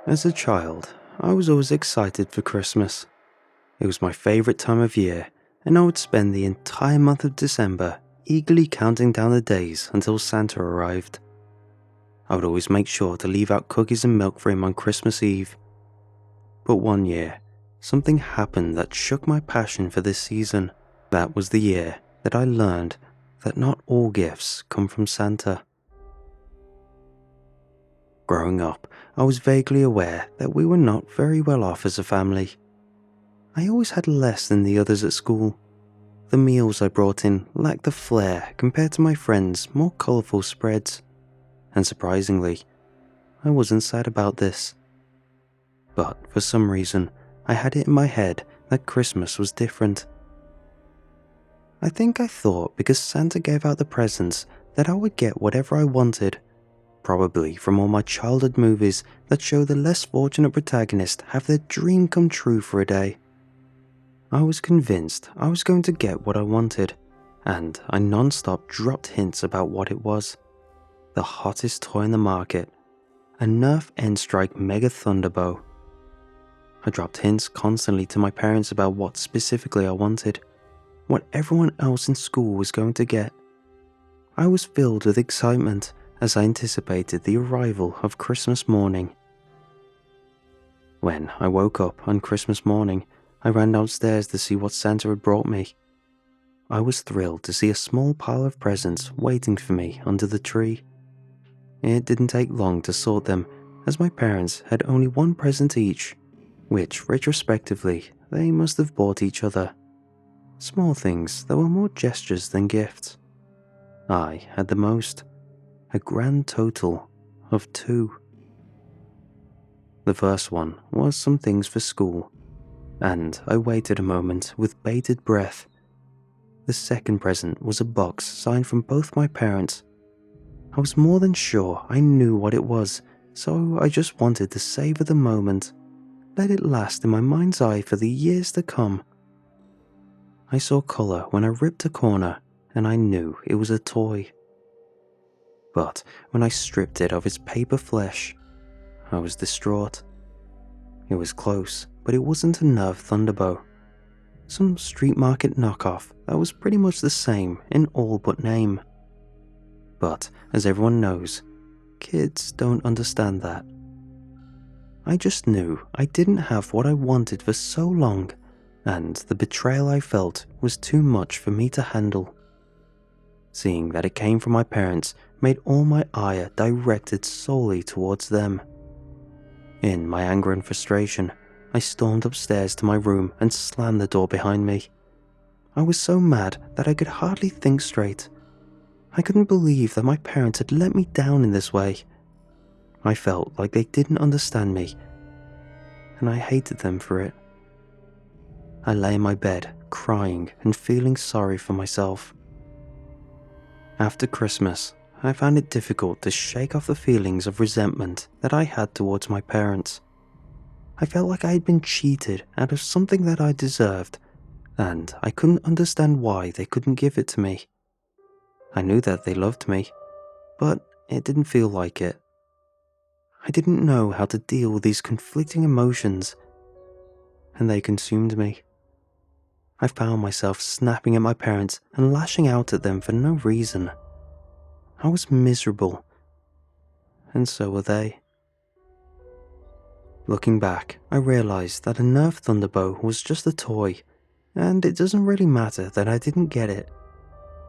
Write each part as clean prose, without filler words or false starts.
As a child, I was always excited for Christmas. It was my favourite time of year, and I would spend the entire month of December eagerly counting down the days until Santa arrived. I would always make sure to leave out cookies and milk for him on Christmas Eve. But one year, something happened that shook my passion for this season. That was the year that I learned that not all gifts come from Santa. Growing up, I was vaguely aware that we were not very well off as a family. I always had less than the others at school. The meals I brought in lacked the flair compared to my friends' more colourful spreads. And surprisingly, I wasn't sad about this. But for some reason, I had it in my head that Christmas was different. I think I thought because Santa gave out the presents that I would get whatever I wanted. Probably from all my childhood movies that show the less fortunate protagonist have their dream come true for a day. I was convinced I was going to get what I wanted, and I non-stop dropped hints about what it was. The hottest toy in the market, a Nerf N-Strike Mega Thunderbow. I dropped hints constantly to my parents about what specifically I wanted, what everyone else in school was going to get. I was filled with excitement as I anticipated the arrival of Christmas morning. When I woke up on Christmas morning, I ran downstairs to see what Santa had brought me. I was thrilled to see a small pile of presents waiting for me under the tree. It didn't take long to sort them, as my parents had only one present each, which, retrospectively, they must have bought each other. Small things that were more gestures than gifts. I had the most. A grand total of 2. The first one was some things for school, and I waited a moment with bated breath. The second present was a box signed from both my parents. I was more than sure I knew what it was, so I just wanted to savor the moment, let it last in my mind's eye for the years to come. I saw colour when I ripped a corner, and I knew it was a toy. But when I stripped it of its paper flesh, I was distraught. It was close, but it wasn't a Nerf Thunderbow. Some street market knockoff that was pretty much the same in all but name. But, as everyone knows, kids don't understand that. I just knew I didn't have what I wanted for so long, and the betrayal I felt was too much for me to handle. Seeing that it came from my parents made all my ire directed solely towards them. In my anger and frustration, I stormed upstairs to my room and slammed the door behind me. I was so mad that I could hardly think straight. I couldn't believe that my parents had let me down in this way. I felt like they didn't understand me, and I hated them for it. I lay in my bed, crying and feeling sorry for myself. After Christmas, I found it difficult to shake off the feelings of resentment that I had towards my parents. I felt like I had been cheated out of something that I deserved, and I couldn't understand why they couldn't give it to me. I knew that they loved me, but it didn't feel like it. I didn't know how to deal with these conflicting emotions, and they consumed me. I found myself snapping at my parents and lashing out at them for no reason. I was miserable, and so were they. Looking back, I realized that a Nerf Thunderbow was just a toy, and it doesn't really matter that I didn't get it.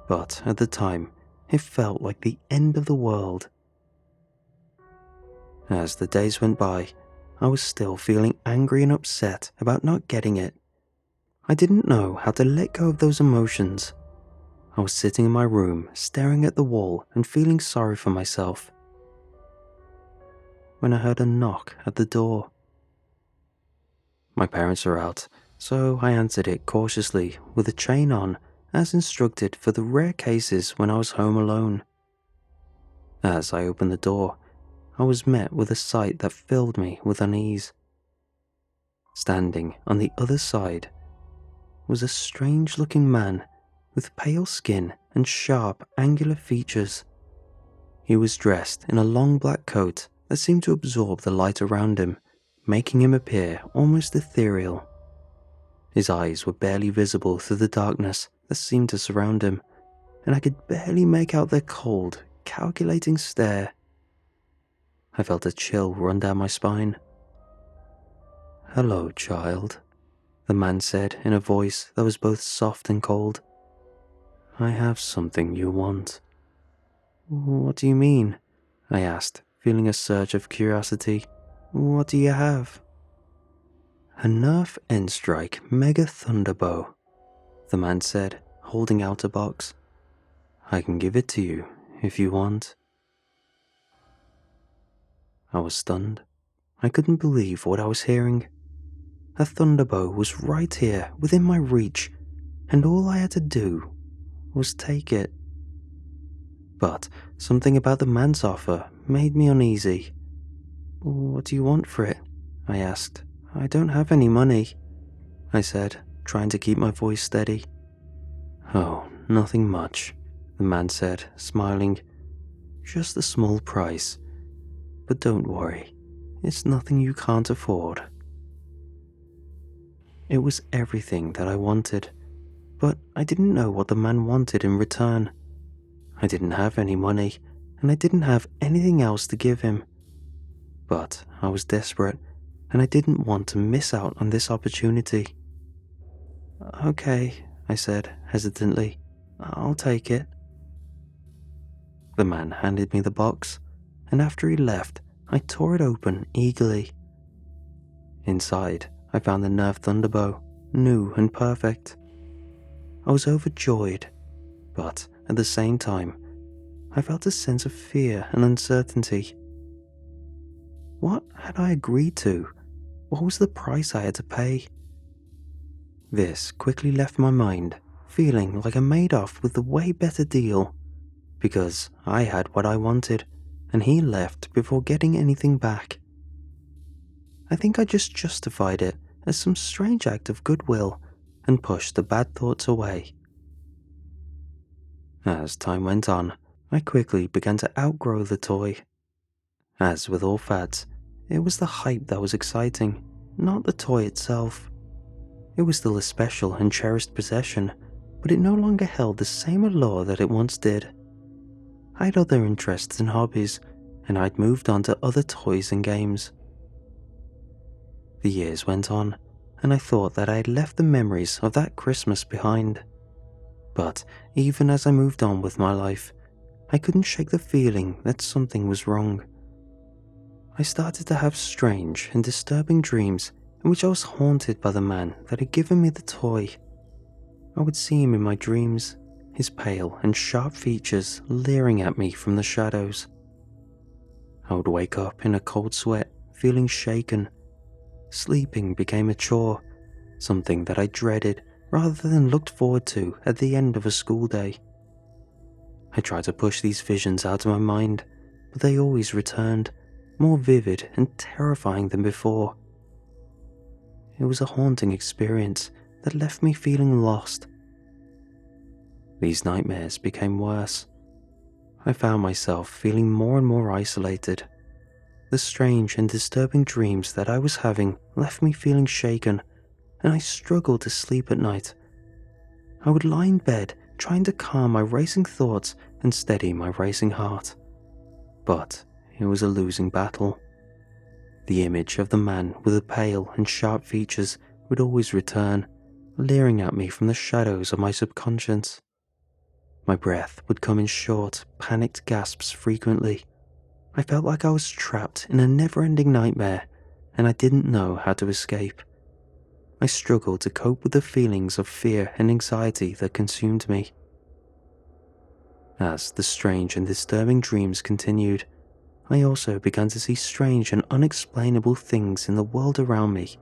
But at the time, it felt like the end of the world. As the days went by, I was still feeling angry and upset about not getting it. I didn't know how to let go of those emotions. I was sitting in my room, staring at the wall and feeling sorry for myself, when I heard a knock at the door. My parents were out, so I answered it cautiously with a chain on, as instructed for the rare cases when I was home alone. As I opened the door, I was met with a sight that filled me with unease. Standing on the other side was a strange-looking man with pale skin and sharp, angular features. He was dressed in a long black coat that seemed to absorb the light around him making him appear almost ethereal. His eyes were barely visible through the darkness that seemed to surround him, and I could barely make out their cold, calculating stare. I felt a chill run down my spine. "Hello, child," the man said in a voice that was both soft and cold. "I have something you want." "What do you mean?" I asked, feeling a surge of curiosity. "What do you have?" "A Nerf N-Strike Mega Thunderbow," the man said, holding out a box. "I can give it to you if you want." I was stunned. I couldn't believe what I was hearing. A Thunderbow was right here, within my reach, and all I had to do was take it. But something about the man's offer made me uneasy. "What do you want for it?" I asked. "I don't have any money," I said, trying to keep my voice steady. "Oh, nothing much," the man said, smiling. "Just a small price. But don't worry, it's nothing you can't afford." It was everything that I wanted, but I didn't know what the man wanted in return. I didn't have any money, and I didn't have anything else to give him. But I was desperate, and I didn't want to miss out on this opportunity. "Okay," I said hesitantly. "I'll take it." The man handed me the box, and after he left, I tore it open eagerly. Inside, I found the Nerf Thunderbow, new and perfect. I was overjoyed, but at the same time, I felt a sense of fear and uncertainty. What had I agreed to? What was the price I had to pay? This quickly left my mind, feeling like I made off with the way better deal, because I had what I wanted, and he left before getting anything back. I think I just justified it as some strange act of goodwill and pushed the bad thoughts away. As time went on, I quickly began to outgrow the toy. As with all fads, it was the hype that was exciting, not the toy itself. It was still a special and cherished possession, but it no longer held the same allure that it once did. I had other interests and hobbies, and I'd moved on to other toys and games. The years went on, and I thought that I had left the memories of that Christmas behind. But even as I moved on with my life, I couldn't shake the feeling that something was wrong. I started to have strange and disturbing dreams in which I was haunted by the man that had given me the toy. I would see him in my dreams, his pale and sharp features leering at me from the shadows. I would wake up in a cold sweat, feeling shaken. Sleeping became a chore, something that I dreaded rather than looked forward to at the end of a school day. I tried to push these visions out of my mind, but they always returned, more vivid and terrifying than before. It was a haunting experience that left me feeling lost. These nightmares became worse. I found myself feeling more and more isolated. The strange and disturbing dreams that I was having left me feeling shaken, and I struggled to sleep at night. I would lie in bed trying to calm my racing thoughts and steady my racing heart. But it was a losing battle. The image of the man with the pale and sharp features would always return, leering at me from the shadows of my subconscious. My breath would come in short, panicked gasps frequently. I felt like I was trapped in a never-ending nightmare, and I didn't know how to escape. I struggled to cope with the feelings of fear and anxiety that consumed me. As the strange and disturbing dreams continued, I also began to see strange and unexplainable things in the world around me.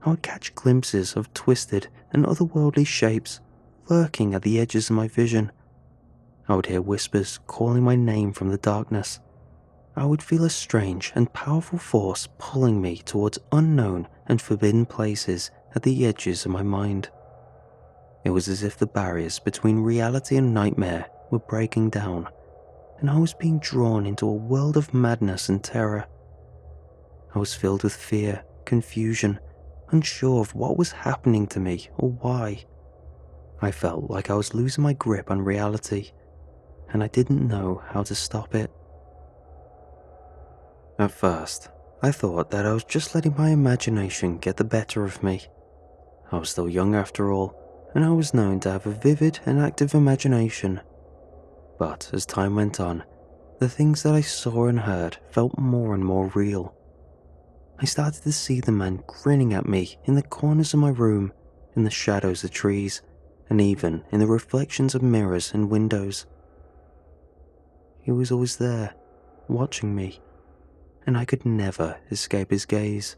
I would catch glimpses of twisted and otherworldly shapes lurking at the edges of my vision. I would hear whispers calling my name from the darkness. I would feel a strange and powerful force pulling me towards unknown and forbidden places at the edges of my mind. It was as if the barriers between reality and nightmare were breaking down, and I was being drawn into a world of madness and terror. I was filled with fear, confusion, unsure of what was happening to me or why. I felt like I was losing my grip on reality, and I didn't know how to stop it. At first, I thought that I was just letting my imagination get the better of me. I was still young after all, and I was known to have a vivid and active imagination. But as time went on, the things that I saw and heard felt more and more real. I started to see the man grinning at me in the corners of my room, in the shadows of trees, and even in the reflections of mirrors and windows. He was always there, watching me, and I could never escape his gaze.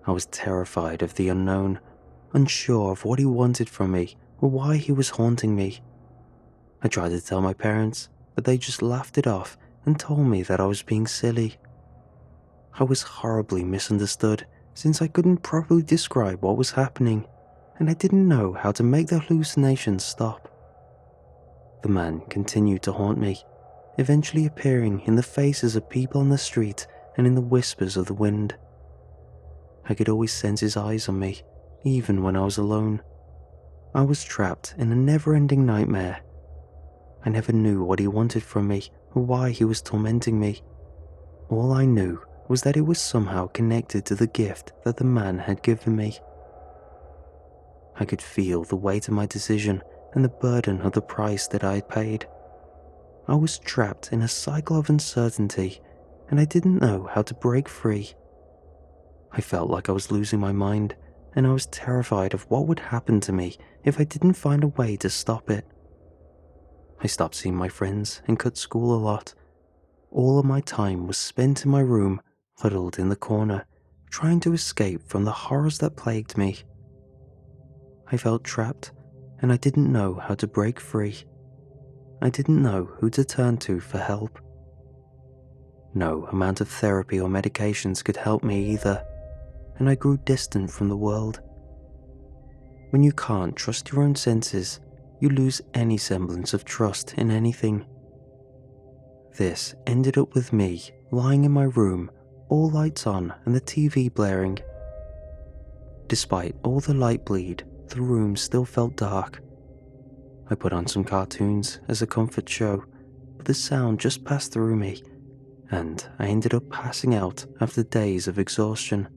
I was terrified of the unknown, unsure of what he wanted from me or why he was haunting me. I tried to tell my parents, but they just laughed it off and told me that I was being silly. I was horribly misunderstood since I couldn't properly describe what was happening, and I didn't know how to make the hallucinations stop. The man continued to haunt me, eventually appearing in the faces of people on the street and in the whispers of the wind. I could always sense his eyes on me, even when I was alone. I was trapped in a never-ending nightmare. I never knew what he wanted from me or why he was tormenting me. All I knew was that it was somehow connected to the gift that the man had given me. I could feel the weight of my decision and the burden of the price that I had paid. I was trapped in a cycle of uncertainty, and I didn't know how to break free. I felt like I was losing my mind, and I was terrified of what would happen to me if I didn't find a way to stop it. I stopped seeing my friends and cut school a lot. All of my time was spent in my room, huddled in the corner, trying to escape from the horrors that plagued me. I felt trapped, and I didn't know how to break free. I didn't know who to turn to for help. No amount of therapy or medications could help me either, and I grew distant from the world. When you can't trust your own senses, you lose any semblance of trust in anything. This ended up with me lying in my room, all lights on and the TV blaring. Despite all the light bleed, the room still felt dark. I put on some cartoons as a comfort show, but the sound just passed through me, and I ended up passing out after days of exhaustion,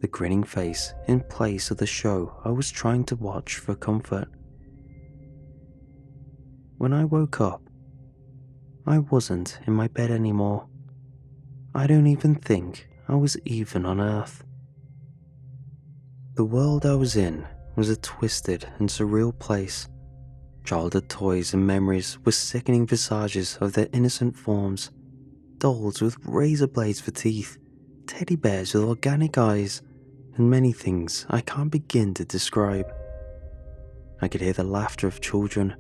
the grinning face in place of the show I was trying to watch for comfort. When I woke up, I wasn't in my bed anymore. I don't even think I was even on Earth. The world I was in was a twisted and surreal place. Childhood toys and memories were sickening visages of their innocent forms, dolls with razor blades for teeth, teddy bears with organic eyes, and many things I can't begin to describe. I could hear the laughter of children,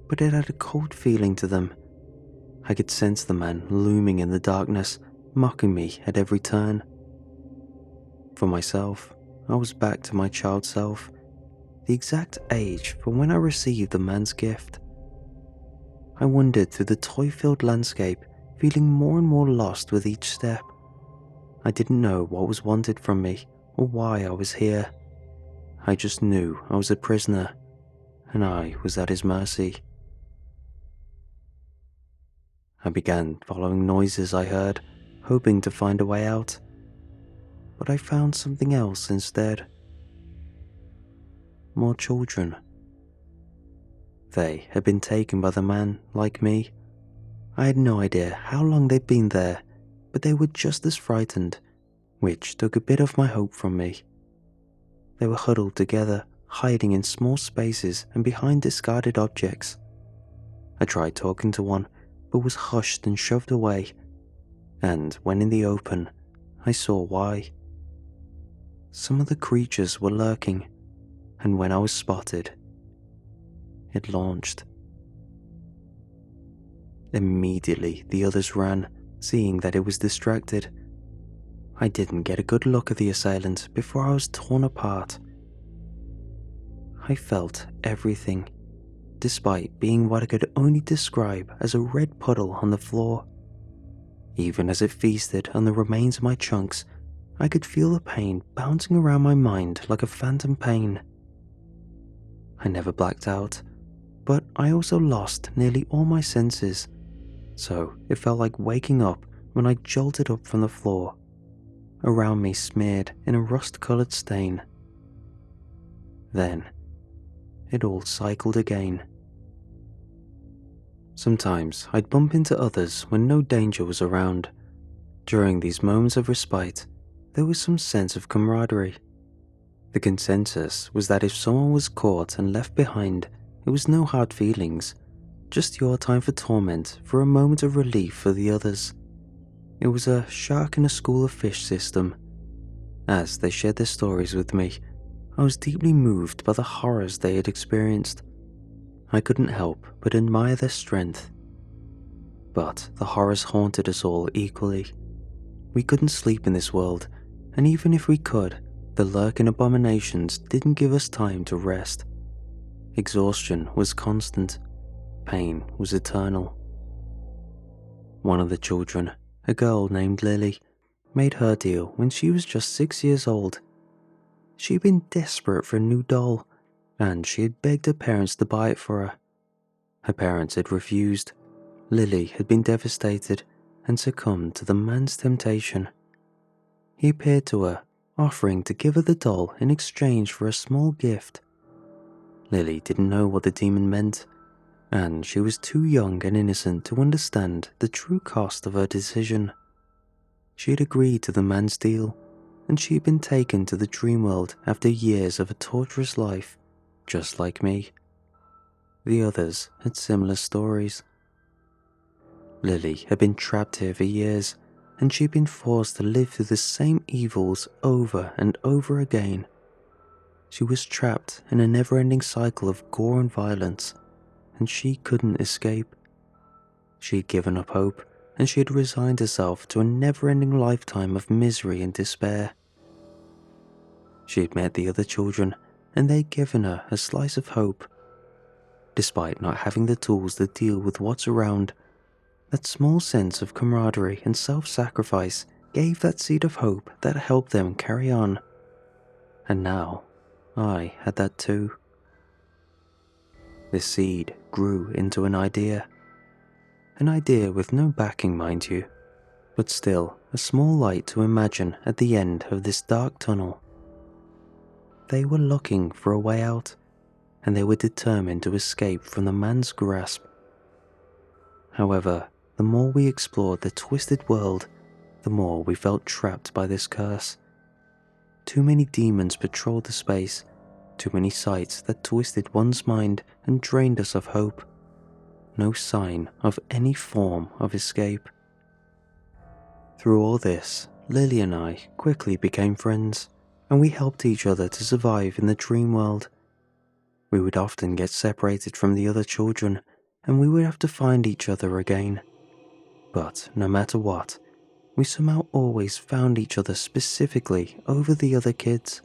but it had a cold feeling to them. I could sense the man looming in the darkness, mocking me at every turn. For myself, I was back to my child self, the exact age from when I received the man's gift. I wandered through the toy-filled landscape, feeling more and more lost with each step. I didn't know what was wanted from me or why I was here. I just knew I was a prisoner, and I was at his mercy. I began following noises I heard, hoping to find a way out. But I found something else instead. More children. They had been taken by the man, like me. I had no idea how long they'd been there, but they were just as frightened, which took a bit of my hope from me. They were huddled together, hiding in small spaces and behind discarded objects. I tried talking to one, but was hushed and shoved away, and when in the open, I saw why. Some of the creatures were lurking, and when I was spotted, it launched. Immediately, the others ran, seeing that it was distracted. I didn't get a good look at the assailant before I was torn apart. I felt everything, despite being what I could only describe as a red puddle on the floor. Even as it feasted on the remains of my chunks, I could feel the pain bouncing around my mind like a phantom pain. I never blacked out, but I also lost nearly all my senses, so it felt like waking up when I jolted up from the floor, around me smeared in a rust-colored stain. Then, it all cycled again. Sometimes I'd bump into others when no danger was around. During these moments of respite, there was some sense of camaraderie. The consensus was that if someone was caught and left behind, it was no hard feelings, just your time for torment for a moment of relief for the others. It was a shark in a school of fish system. As they shared their stories with me, I was deeply moved by the horrors they had experienced. I couldn't help but admire their strength. But the horrors haunted us all equally. We couldn't sleep in this world, and even if we could, the lurking abominations didn't give us time to rest. Exhaustion was constant. Pain was eternal. One of the children, a girl named Lily, made her deal when she was just 6 years old. She'd been desperate for a new doll, and she had begged her parents to buy it for her. Her parents had refused. Lily had been devastated and succumbed to the man's temptation. He appeared to her, offering to give her the doll in exchange for a small gift. Lily didn't know what the demon meant, and she was too young and innocent to understand the true cost of her decision. She had agreed to the man's deal, and she had been taken to the dream world after years of a torturous life, just like me. The others had similar stories. Lily had been trapped here for years, and she'd been forced to live through the same evils over and over again. She was trapped in a never-ending cycle of gore and violence, and she couldn't escape. She had given up hope, and she had resigned herself to a never-ending lifetime of misery and despair. She had met the other children, and they'd given her a slice of hope. Despite not having the tools to deal with what's around, that small sense of camaraderie and self-sacrifice gave that seed of hope that helped them carry on. And now, I had that too. This seed grew into an idea. An idea with no backing, mind you, but still a small light to imagine at the end of this dark tunnel. They were looking for a way out, and they were determined to escape from the man's grasp. However, the more we explored the twisted world, the more we felt trapped by this curse. Too many demons patrolled the space, too many sights that twisted one's mind and drained us of hope. No sign of any form of escape. Through all this, Lily and I quickly became friends, and we helped each other to survive in the dream world. We would often get separated from the other children, and we would have to find each other again. But no matter what, we somehow always found each other specifically over the other kids.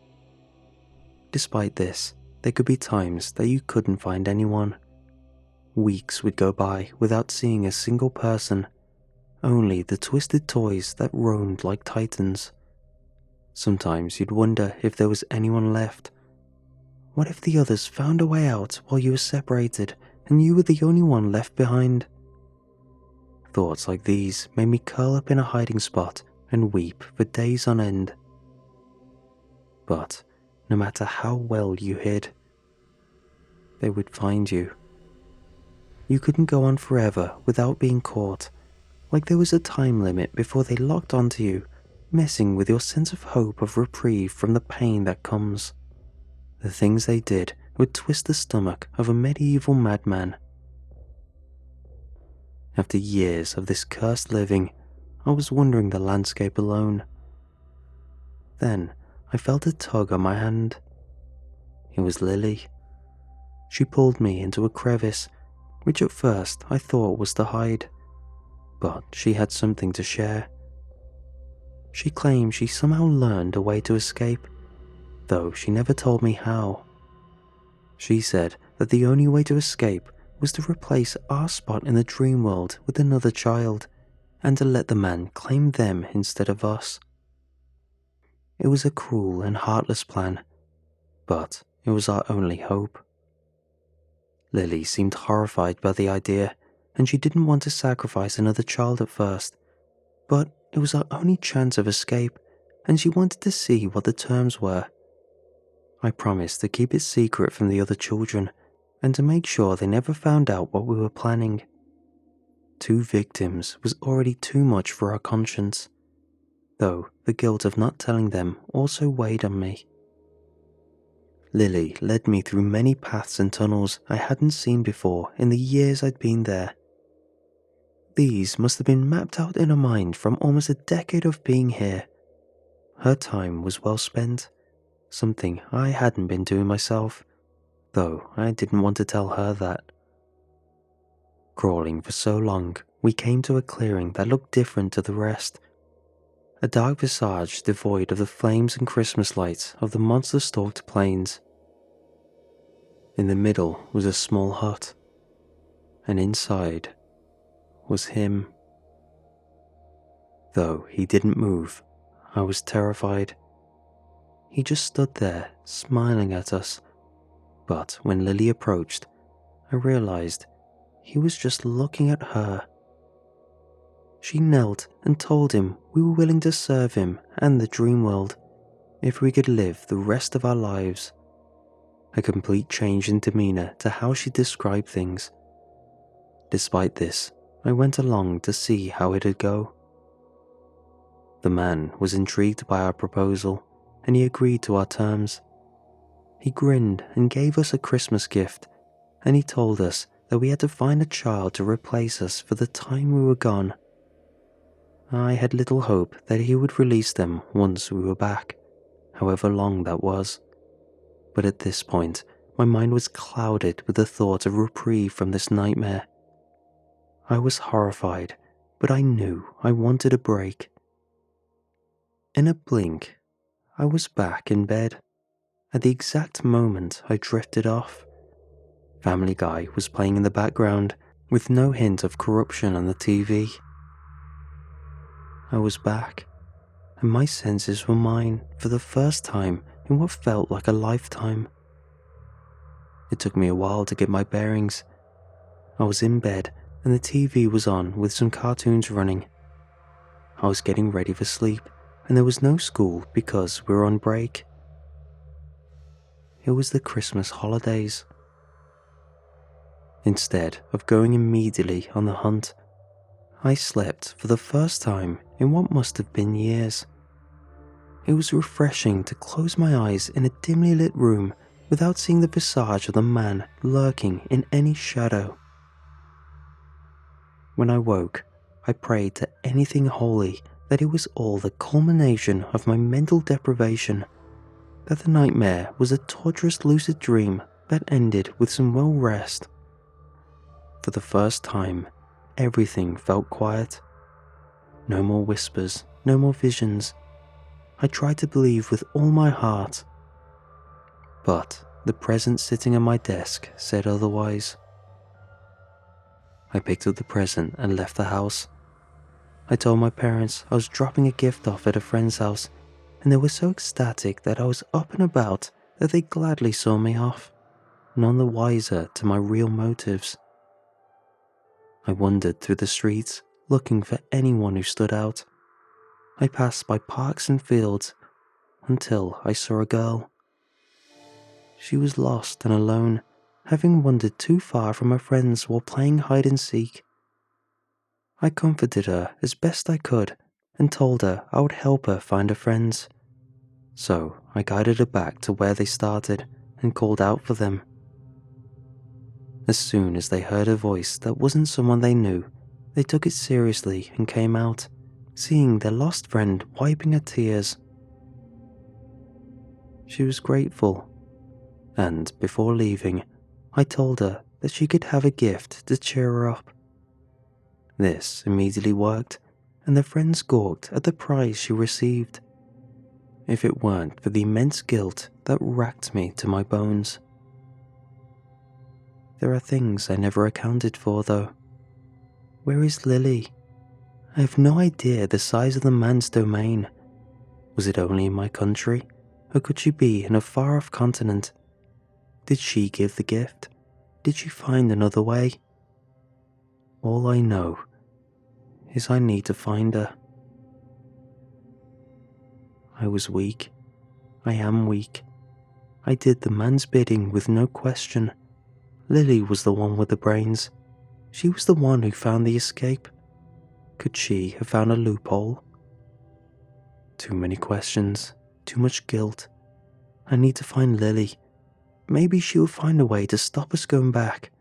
Despite this, there could be times that you couldn't find anyone. Weeks would go by without seeing a single person, only the twisted toys that roamed like titans. Sometimes you'd wonder if there was anyone left. What if the others found a way out while you were separated and you were the only one left behind? Thoughts like these made me curl up in a hiding spot and weep for days on end. But no matter how well you hid, they would find you. You couldn't go on forever without being caught, like there was a time limit before they locked onto you, messing with your sense of hope of reprieve from the pain that comes. The things they did would twist the stomach of a medieval madman. After years of this cursed living, I was wandering the landscape alone. Then I felt a tug on my hand. It was Lily. She pulled me into a crevice, which at first I thought was to hide, but she had something to share. She claimed she somehow learned a way to escape, though she never told me how. She said that the only way to escape was to replace our spot in the dream world with another child, and to let the man claim them instead of us. It was a cruel and heartless plan, but it was our only hope. Lily seemed horrified by the idea, and she didn't want to sacrifice another child at first, but it was our only chance of escape, and she wanted to see what the terms were. I promised to keep it secret from the other children, and to make sure they never found out what we were planning. 2 victims was already too much for our conscience, though the guilt of not telling them also weighed on me. Lily led me through many paths and tunnels I hadn't seen before in the years I'd been there. These must have been mapped out in her mind from almost a decade of being here. Her time was well spent, something I hadn't been doing myself, though I didn't want to tell her that. Crawling for so long, we came to a clearing that looked different to the rest. A dark visage devoid of the flames and Christmas lights of the monster-stalked plains. In the middle was a small hut, and inside was him. Though he didn't move, I was terrified. He just stood there, smiling at us, but when Lily approached, I realized he was just looking at her. She knelt and told him we were willing to serve him and the dream world if we could live the rest of our lives. A complete change in demeanor to how she described things. Despite this, I went along to see how it'd go. The man was intrigued by our proposal, and he agreed to our terms. He grinned and gave us a Christmas gift, and he told us that we had to find a child to replace us for the time we were gone. I had little hope that he would release them once we were back, however long that was. But at this point, my mind was clouded with the thought of reprieve from this nightmare. I was horrified, but I knew I wanted a break. In a blink, I was back in bed. At the exact moment I drifted off, Family Guy was playing in the background with no hint of corruption on the TV. I was back, and my senses were mine for the first time in what felt like a lifetime. It took me a while to get my bearings. I was in bed and the TV was on with some cartoons running. I was getting ready for sleep, and there was no school because we were on break. It was the Christmas holidays. Instead of going immediately on the hunt, I slept for the first time in what must have been years. It was refreshing to close my eyes in a dimly lit room without seeing the visage of the man lurking in any shadow. When I woke, I prayed to anything holy that it was all the culmination of my mental deprivation, that the nightmare was a torturous lucid dream that ended with some well rest. For the first time, everything felt quiet. No more whispers, no more visions. I tried to believe with all my heart, but the present sitting at my desk said otherwise. I picked up the present and left the house. I told my parents I was dropping a gift off at a friend's house, and they were so ecstatic that I was up and about that they gladly saw me off, none the wiser to my real motives. I wandered through the streets, looking for anyone who stood out. I passed by parks and fields until I saw a girl. She was lost and alone, having wandered too far from her friends while playing hide and seek. I comforted her as best I could and told her I would help her find her friends. So I guided her back to where they started and called out for them. As soon as they heard a voice that wasn't someone they knew, they took it seriously and came out, seeing their lost friend wiping her tears. She was grateful, and before leaving, I told her that she could have a gift to cheer her up. This immediately worked, and the friends gawked at the prize she received. If it weren't for the immense guilt that racked me to my bones. There are things I never accounted for, though. Where is Lily? I have no idea the size of the man's domain. Was it only in my country, or could she be in a far-off continent? Did she give the gift? Did she find another way? All I know is I need to find her. I was weak. I am weak. I did the man's bidding with no question. Lily was the one with the brains. She was the one who found the escape. Could she have found a loophole? Too many questions, too much guilt. I need to find Lily. Maybe she will find a way to stop us going back.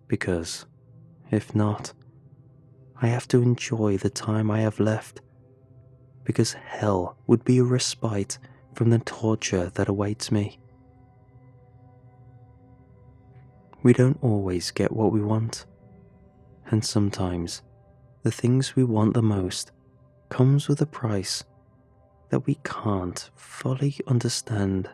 Because, if not, I have to enjoy the time I have left. Because hell would be a respite from the torture that awaits me. We don't always get what we want. And sometimes, the things we want the most comes with a price that we can't fully understand.